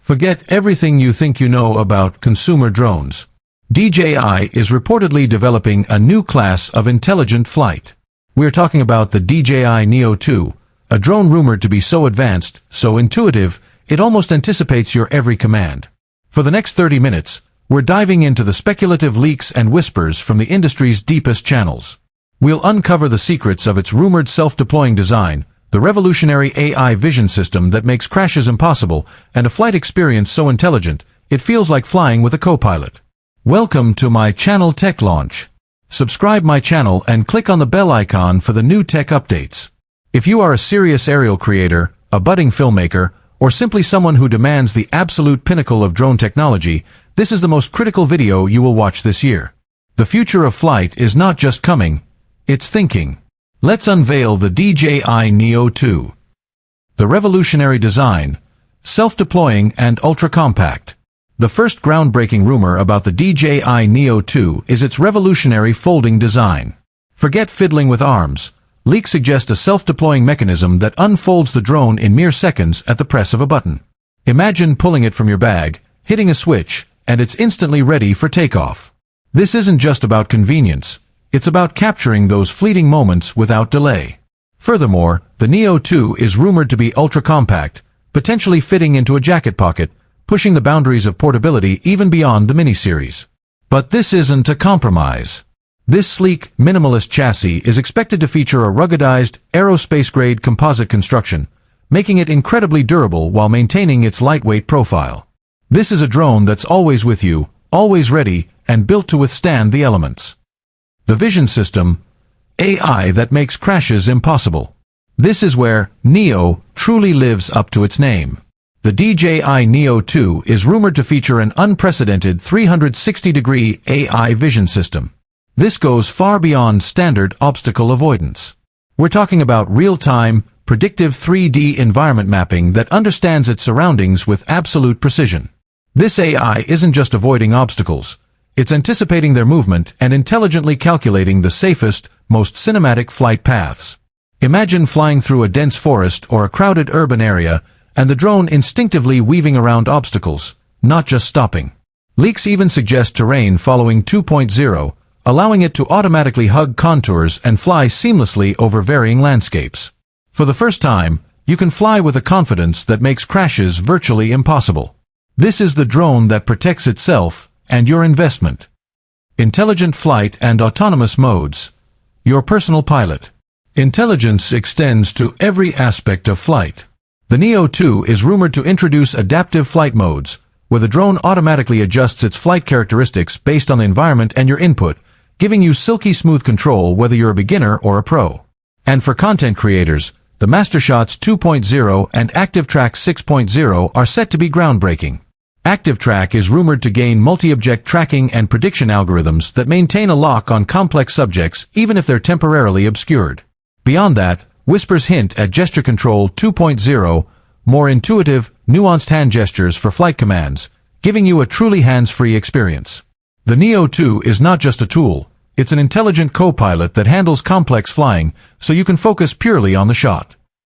Forget everything you think you know about consumer drones. DJI is reportedly developing a new class of intelligent flight. We're talking about the DJI Neo 2, a drone rumored to be so advanced, so intuitive, it almost anticipates your every command. For the next 30 minutes, we're diving into the speculative leaks and whispers from the industry's deepest channels. We'll uncover the secrets of its rumored self-deploying design, the revolutionary AI vision system that makes crashes impossible, and a flight experience so intelligent, it feels like flying with a co-pilot. Welcome to my channel Tech Launch. Subscribe my channel and click on the bell icon for the new tech updates. If you are a serious aerial creator, a budding filmmaker, or simply someone who demands the absolute pinnacle of drone technology, this is the most critical video you will watch this year. The future of flight is not just coming, it's thinking. Let's unveil the DJI Neo 2. The revolutionary design, self-deploying and ultra-compact. The first groundbreaking rumor about the DJI Neo 2 is its revolutionary folding design. Forget fiddling with arms. Leaks suggest a self-deploying mechanism that unfolds the drone in mere seconds at the press of a button. Imagine pulling it from your bag, hitting a switch, and it's instantly ready for takeoff. This isn't just about convenience. It's about capturing those fleeting moments without delay. Furthermore, the Neo 2 is rumored to be ultra-compact, potentially fitting into a jacket pocket, pushing the boundaries of portability even beyond the mini-series. But this isn't a compromise. This sleek, minimalist chassis is expected to feature a ruggedized, aerospace-grade composite construction, making it incredibly durable while maintaining its lightweight profile. This is a drone that's always with you, always ready, and built to withstand the elements. The vision system, AI that makes crashes impossible. This is where Neo truly lives up to its name. The DJI Neo 2 is rumored to feature an unprecedented 360-degree AI vision system. This goes far beyond standard obstacle avoidance. We're talking about real-time, predictive 3D environment mapping that understands its surroundings with absolute precision. This AI isn't just avoiding obstacles. It's anticipating their movement and intelligently calculating the safest, most cinematic flight paths. Imagine flying through a dense forest or a crowded urban area, and the drone instinctively weaving around obstacles, not just stopping. Leaks even suggest terrain following 2.0, allowing it to automatically hug contours and fly seamlessly over varying landscapes. For the first time, you can fly with a confidence that makes crashes virtually impossible. This is the drone that protects itself and your investment. Intelligent flight and autonomous modes. Your personal pilot. Intelligence extends to every aspect of flight. The Neo 2 is rumored to introduce adaptive flight modes, where the drone automatically adjusts its flight characteristics based on the environment and your input, giving you silky smooth control whether you're a beginner or a pro. And for content creators, the MasterShots 2.0 and ActiveTrack 6.0 are set to be groundbreaking. ActiveTrack is rumored to gain multi-object tracking and prediction algorithms that maintain a lock on complex subjects even if they're temporarily obscured. Beyond that, whispers hint at Gesture Control 2.0, more intuitive, nuanced hand gestures for flight commands, giving you a truly hands-free experience. The Neo 2 is not just a tool, it's an intelligent co-pilot that handles complex flying so you can focus purely on the shot.